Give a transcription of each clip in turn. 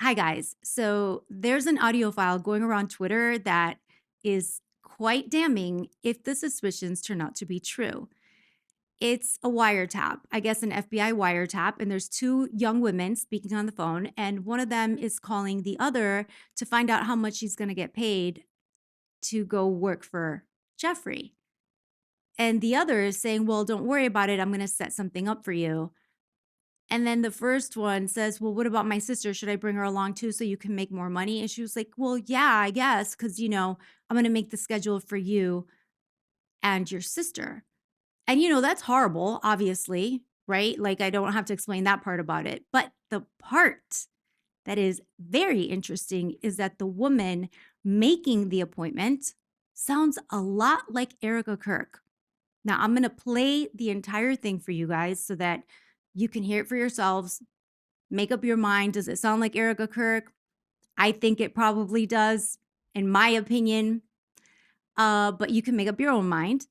Hi, guys. So there's an audio file going around Twitter that is quite damning if the suspicions turn out to be true. It's a wiretap, I guess an FBI wiretap, and there's two young women speaking on the phone, and one of them is calling the other to find out how much she's going to get paid to go work for Jeffrey. And the other is saying, well, don't worry about it. I'm going to set something up for you. And then the first one says, well, what about my sister? Should I bring her along too so you can make more money? And she was like, well, yeah, I guess, because, I'm going to make the schedule for you and your sister. And, that's horrible, obviously, right? Like, I don't have to explain that part about it. But the part that is very interesting is that the woman making the appointment sounds a lot like Erika Kirk. Now, I'm going to play the entire thing for you guys so that you can hear it for yourselves. Make up your mind. Does it sound like Erika Kirk? I think it probably does, in my opinion. But you can make up your own mind.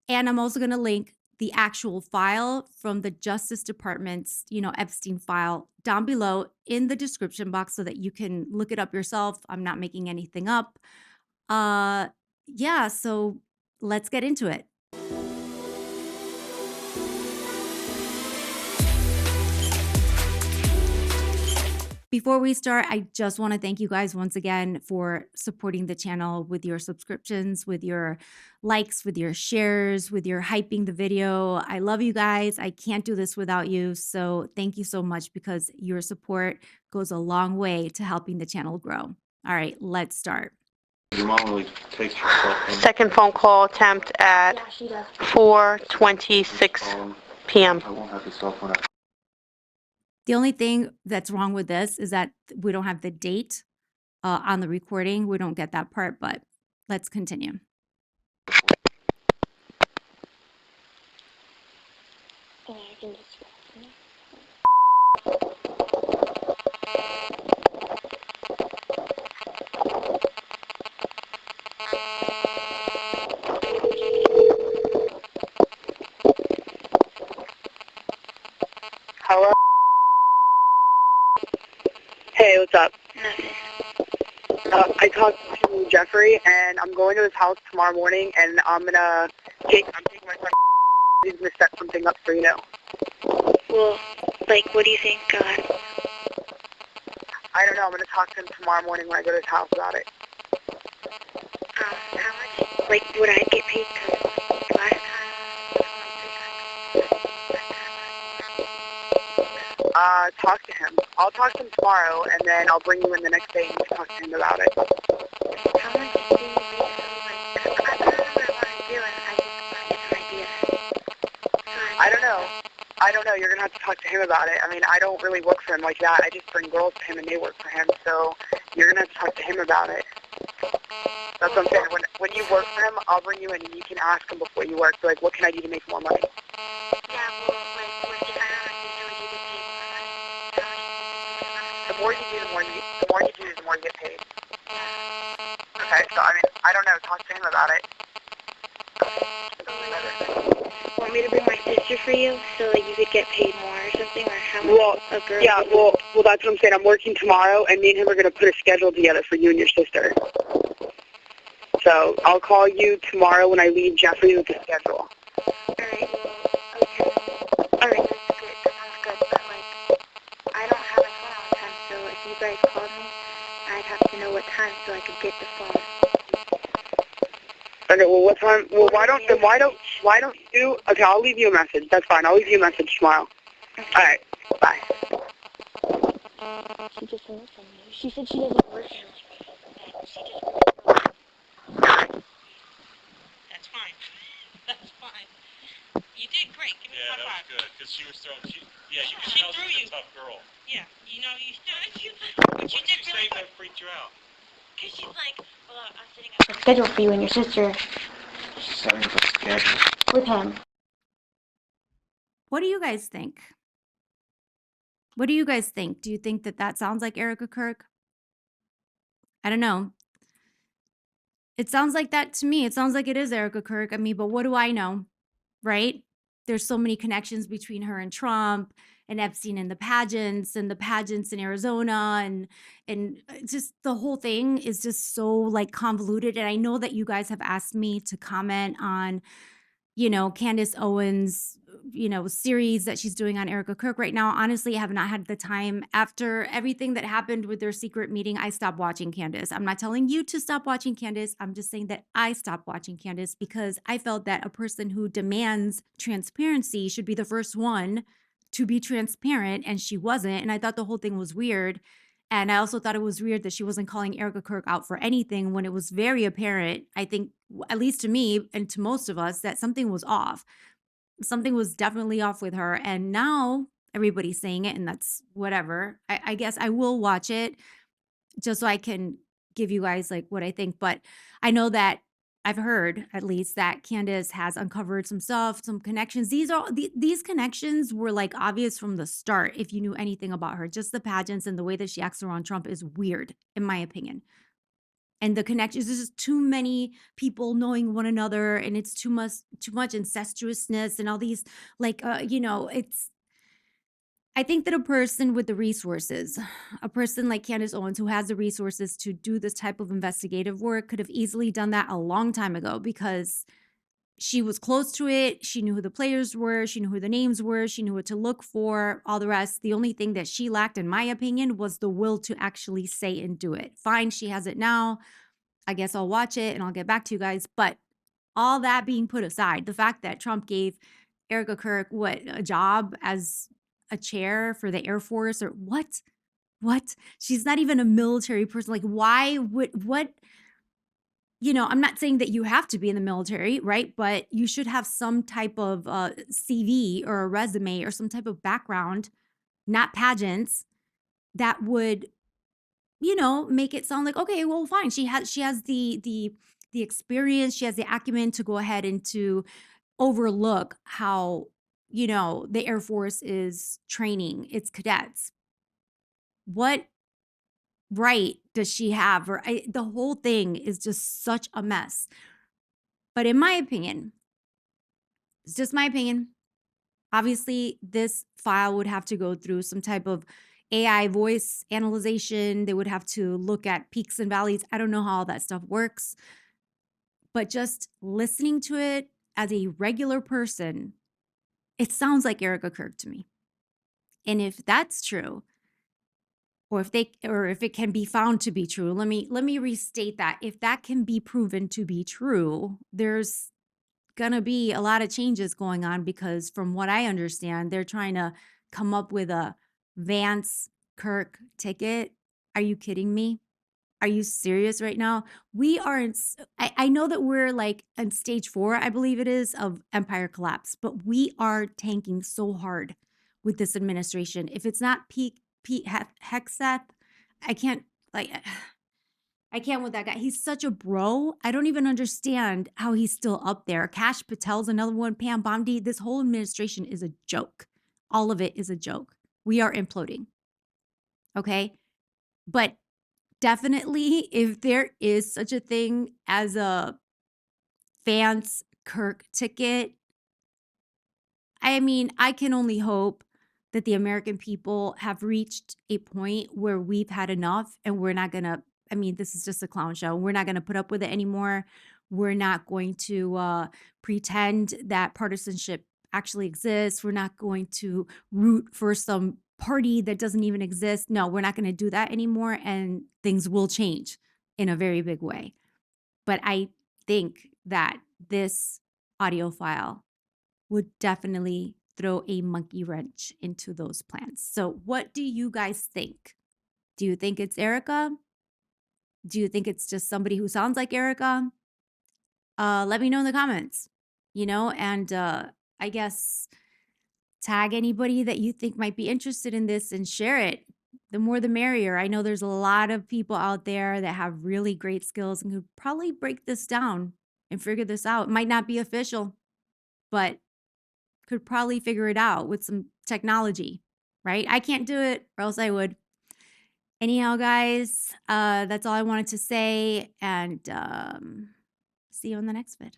And I'm also going to link the actual file from the Justice Department's, Epstein file down below in the description box so that you can look it up yourself. I'm not making anything up. Yeah, so let's get into it. Before we start, I just want to thank you guys once again for supporting the channel with your subscriptions, with your likes, with your shares, with your hyping the video. I love you guys. I can't do this without you. So thank you so much because your support goes a long way to helping the channel grow. All right, let's start. Your mom really takes your cell phone. Second phone call attempt at 4:26 p.m. I won't have the cell phone. The only thing that's wrong with this is that we don't have the date on the recording. We don't get that part, but let's continue. Hello? Hey, what's up? I talked to Jeffrey, and I'm going to his house tomorrow morning, and I'm taking my friend. He's gonna set something up for you now. Well, what do you think? I don't know. I'm gonna talk to him tomorrow morning when I go to his house about it. How much? Would I get paid last time? Talk to him. I'll talk to him tomorrow, and then I'll bring you in the next day and you can talk to him about it. How much do you think? I don't know what I want to do, and I just want to get an idea. I don't know. You're going to have to talk to him about it. I mean, I don't really work for him like that. I just bring girls to him, and they work for him. So you're going to have to talk to him about it. That's what I'm saying. When you work for him, I'll bring you in, and you can ask him before you work, what can I do to make more money? Yeah, well, if I don't know what you do, you get paid more money. The more you do, the more you get paid. Okay, so I mean, I don't know. Talk to him about it. Want me to bring my sister for you so you could get paid more or something, or how much a girl? Yeah, well, that's what I'm saying. I'm working tomorrow, and me and him are going to put a schedule together for you and your sister. So I'll call you tomorrow when I leave Jeffrey with the schedule. Alright, okay. Alright, that's good. That sounds good. But, I don't have a phone all the time, so if you guys called me, I'd have to know what time so I could get the phone. Okay, well, what time? Well, why don't you? Okay, I'll leave you a message. That's fine. I'll leave you a message tomorrow. Okay. All right. Bye. She just hung up on me. She said she doesn't work here. She just That's fine. That's fine. You did great. Give me a high five. Yeah, that was good, because she was throwing, you can She tell threw she's you. a tough girl. Yeah, but you did really That good. freaked you out? Because she's like, well, I'm setting up a schedule for you and your sister She's setting up a schedule. with him. What do you guys think? What do you guys think? Do you think that that sounds like Erika Kirk? I don't know. It sounds like that to me. It sounds like it is Erika Kirk. I mean, but what do I know, right? There's so many connections between her and Trump. Epstein and the pageants in Arizona and just the whole thing is just so like convoluted. And I know that you guys have asked me to comment on, Candace Owens, series that she's doing on Erika Kirk right now. Honestly, I have not had the time. After everything that happened with their secret meeting, I stopped watching Candace. I'm not telling you to stop watching Candace. I'm just saying that I stopped watching Candace because I felt that a person who demands transparency should be the first one to be transparent, and she wasn't. And I thought the whole thing was weird. And I also thought it was weird that she wasn't calling Erika Kirk out for anything when it was very apparent, I think, at least to me and to most of us, that something was off. Something was definitely off with her. And now everybody's saying it, and that's whatever. I guess I will watch it just so I can give you guys like what I think. But I know that I've heard at least that Candace has uncovered some stuff, some connections. These connections were like obvious from the start. If you knew anything about her, just the pageants and the way that she acts around Trump is weird, in my opinion. And the connections, there's just too many people knowing one another, and it's too much incestuousness and all these like it's I think that a person with the resources, a person like Candace Owens who has the resources to do this type of investigative work could have easily done that a long time ago because she was close to it. She knew who the players were. She knew who the names were. She knew what to look for, all the rest. The only thing that she lacked, in my opinion, was the will to actually say and do it. Fine, she has it now. I guess I'll watch it and I'll get back to you guys. But all that being put aside, the fact that Trump gave Erika Kirk a job as a chair for the Air Force or what? What? She's not even a military person. Like, why would what? I'm not saying that you have to be in the military, right? But you should have some type of CV or a resume or some type of background, not pageants, that would make it sound like, okay, well, fine. She has the experience, she has the acumen to go ahead and to overlook how, the Air Force is training its cadets. What right does she have? The whole thing is just such a mess. But in my opinion, it's just my opinion. Obviously, this file would have to go through some type of AI voice analyzation. They would have to look at peaks and valleys. I don't know how all that stuff works, but just listening to it as a regular person, it sounds like Erika Kirk to me. And if that's true, or if it can be found to be true, let me restate that. If that can be proven to be true, there's gonna be a lot of changes going on because from what I understand, they're trying to come up with a Vance Kirk ticket. Are you kidding me? Are you serious right now? We are I know that we're like on stage 4, I believe it is, of empire collapse, but we are tanking so hard with this administration. If it's not Pete Hexeth, I can't like I can't with that guy. He's such a bro. I don't even understand how he's still up there. Kash Patel's another one. Pam Bondi. This whole administration is a joke. All of it is a joke. We are imploding. Okay. But definitely, if there is such a thing as a Vance Kirk ticket, I mean, I can only hope that the American people have reached a point where we've had enough and we're not going to, I mean, this is just a clown show. We're not going to put up with it anymore. We're not going to pretend that partisanship actually exists. We're not going to root for some party that doesn't even exist. No, we're not going to do that anymore. And things will change in a very big way. But I think that this audio file would definitely throw a monkey wrench into those plans. So what do you guys think? Do you think it's Erika? Do you think it's just somebody who sounds like Erika? Let me know in the comments, and I guess tag anybody that you think might be interested in this and share it. The more the merrier. I know there's a lot of people out there that have really great skills and could probably break this down and figure this out. It might not be official, but could probably figure it out with some technology, right? I can't do it, or else I would. Anyhow, guys, that's all I wanted to say, and see you in the next vid.